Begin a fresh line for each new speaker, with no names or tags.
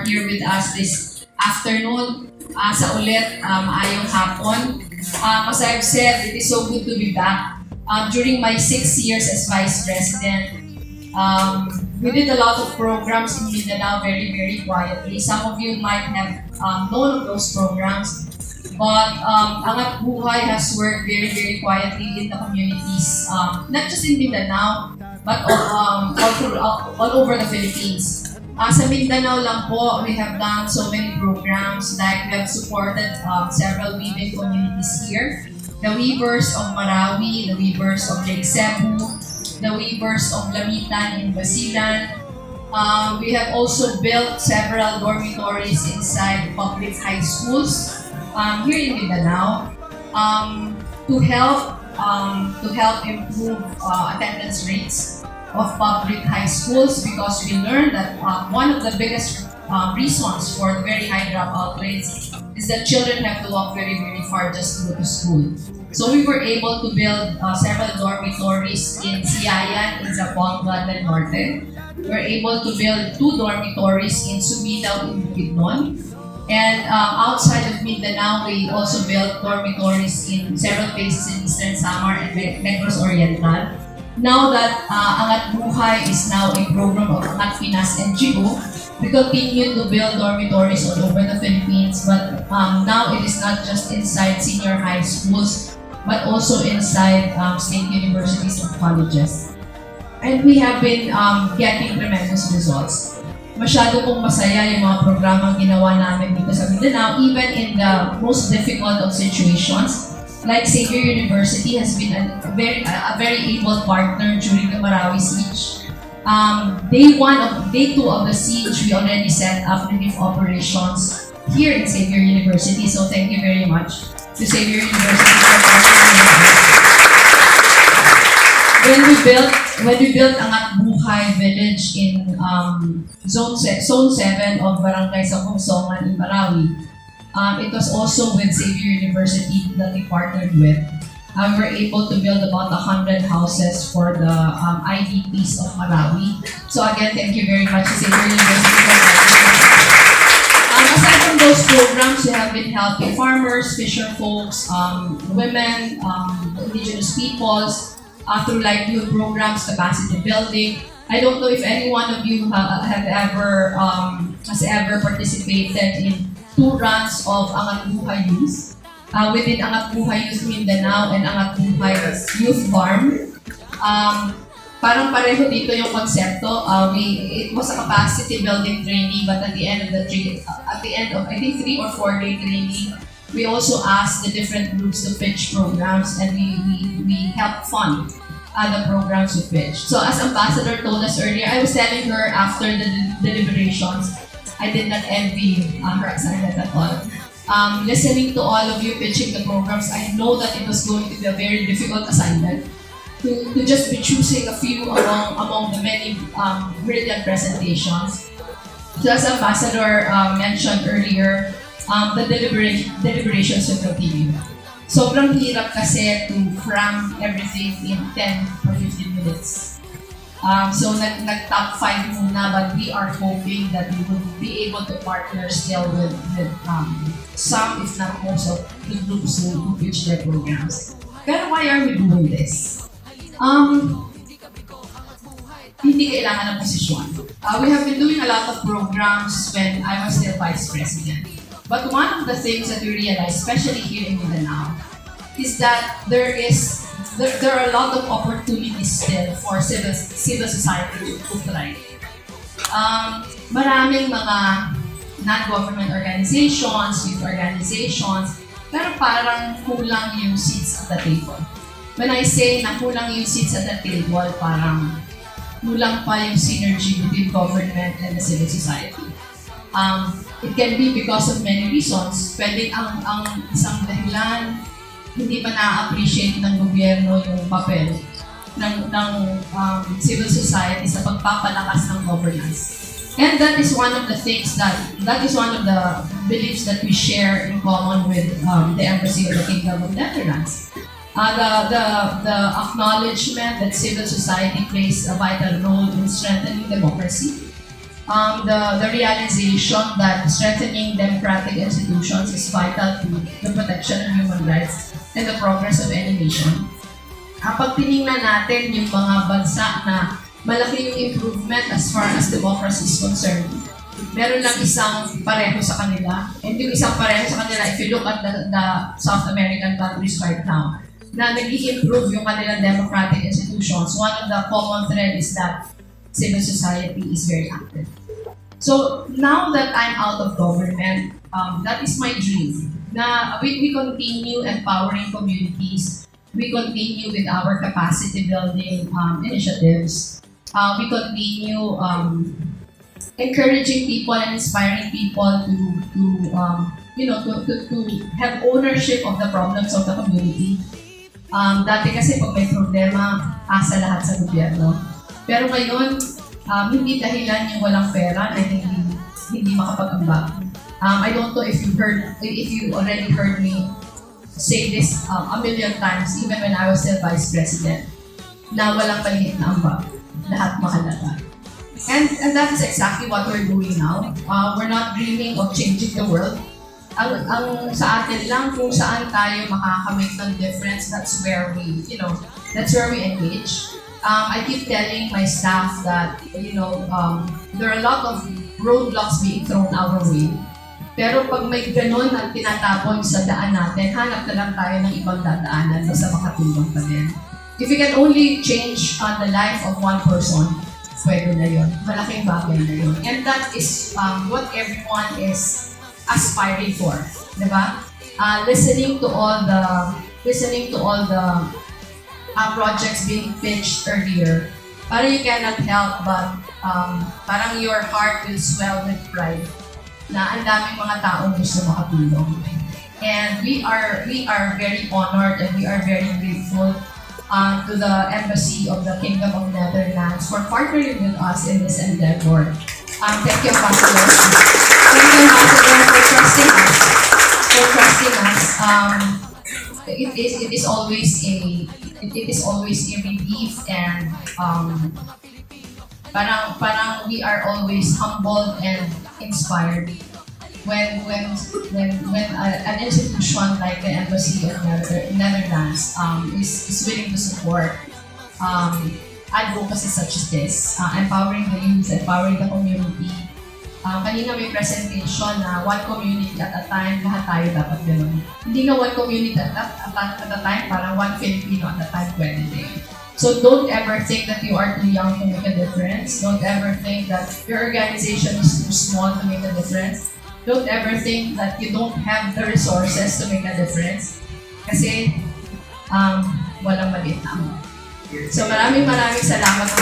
are here with us this afternoon. Sa ulit, maayong hapon. As I've said, it is so good to be back. During my 6 years as Vice President, we did a lot of programs in Mindanao very, very quietly. Some of you might have known of those programs. But Angat Buhay has worked very, very quietly in the communities, not just in Mindanao, but all over the Philippines. Sa Mindanao lang po, we have done so many programs, like we have supported several women communities here. The Weavers of Marawi, the Weavers of Lake Cebu, the Weavers of Lamitan in Basilan. We have also built several dormitories inside public high schools here in Mindanao to help improve attendance rates of public high schools, because we learned that one of the biggest reasons for the very high dropout rates is that children have to walk very, very far just to go to school. So we were able to build several dormitories in Siayan, in Zamboanga del Norte. We were able to build 2 dormitories in Sumilao, in Bukidnon. And outside of Mindanao, we also built dormitories in several places in Eastern Samar and Negros Oriental. Now that Angat Buhay is now a program of Angat Pinas NGO, we continue to build dormitories all over the Philippines, but now it is not just inside senior high schools, but also inside state universities and colleges. And we have been getting tremendous results. Masyado pong masaya yung mga programang ginawa namin dito sa Mindanao, even in the most difficult of situations. Like Xavier University has been a very able partner during the Marawi siege. Day 2 of the siege, we already set up relief operations here in Xavier University. So thank you very much to Xavier University for partnering with us. When we built Angat Buhay Village in Zone 7 of Barangay Songkongan in Marawi, it was also with Xavier University that we partnered with. We were able to build about 100 houses for the IDPs of Marawi. So again, thank you very much to Xavier University for partnering. Aside from those programs, we have been helping farmers, fisher folks, women, indigenous peoples, through livelihood programs, capacity building. I don't know if any one of you has ever participated in 2 runs of Angat Buhay Youth. Within Angat Buhay Youth Mindanao and Angat Buhay Youth Farm. Parang pareho dito yung konsepto. It was a capacity building training, but at the end of I think 3 or 4 day training, we also asked the different groups to pitch programs, and we helped fund the programs we pitched. So as Ambassador told us earlier, I was telling her after the deliberations, I did not envy her assignment at all. Listening to all of you pitching the programs, I know that it was going to be a very difficult assignment to just be choosing a few among the many brilliant presentations. So as Ambassador mentioned earlier, the deliberations will continue. Sobrang hirap kasi to cram everything in 10 or 15 minutes. So nag-top 5 muna, but we are hoping that we will be able to partner still with some, if not most, of the groups who pitch their programs. Pero why are we doing this? Hindi kailangan ng posisyon. We have been doing a lot of programs when I was still Vice President. But one of the things that we realized, especially here in Mindanao, is that there are a lot of opportunities still for civil society to thrive. Maraming mga non-government organizations, youth organizations, pero parang kulang yung seats at the table. When I say na kulang yung seats at the table, parang kulang pa yung synergy between government and the civil society. It can be because of many reasons. Pwedeng ang isang dahilan, hindi pa na-appreciate ng gobyerno yung papel ng civil society sa pagpapalakas ng governance. And that is one of the things that is one of the beliefs that we share in common with the Embassy of the Kingdom of Netherlands. The acknowledgement that civil society plays a vital role in strengthening democracy, the realization that strengthening democratic institutions is vital to the protection of human rights and the progress of any nation. Kapag tinignan natin yung mga bansa na malaki yung improvement as far as democracy is concerned, meron lang isang pareho sa kanila. And yung isang pareho sa kanila, if you look at the South American countries right now, na nag-i-improve yung kanilang democratic institutions, one of the common thread is that civil society is very active. So now that I'm out of government, that is my dream. Na we continue empowering communities. We continue with our capacity building initiatives. We continue encouraging people and inspiring people to have ownership of the problems of the community. Dati kasi pag may problema, asa lahat sa gobyerno. Pero ngayon, hindi dahilan yung walang pera na hindi makapag-ambag. I don't know if you already heard me say this a million times, even when I was still Vice President, na walang maliit na ambag. Lahat mahalaga. And that is exactly what we're doing now. We're not dreaming of changing the world. Ang sa atin lang kung saan tayo makakamake ng difference, that's where we engage. I keep telling my staff that, there are a lot of roadblocks being thrown our way. Pero pag may ganun ang tinatapon sa daan natin, hanap na lang tayo ng ibang dadaanan basta makatulong pa din. If you can only change the life of one person, pwede na yun. Malaking bagay na yun. And that is what everyone is aspiring for. Diba? Listening to all the projects being pitched earlier, parang you cannot help but parang your heart will swell with pride na ang daming mga taong gusto makatulong. And we are very honored and we are very grateful to the Embassy of the Kingdom of Netherlands for partnering with us in this endeavor. Thank you, Ambassador. Thank you, Ambassador, for trusting us. It is always a relief, and parang we are always humbled and inspired when an institution like the Embassy of Netherlands is willing to support advocacy such as this, empowering the youth, empowering the community. Kanina may presentation na one community at a time, lahat tayo dapat gano'n. Hindi na one community at a time, parang one Filipino at a time pwede din. So don't ever think that you are too young to make a difference. Don't ever think that your organization is too small to make a difference. Don't ever think that you don't have the resources to make a difference. Kasi walang maliit na. So maraming salamat po.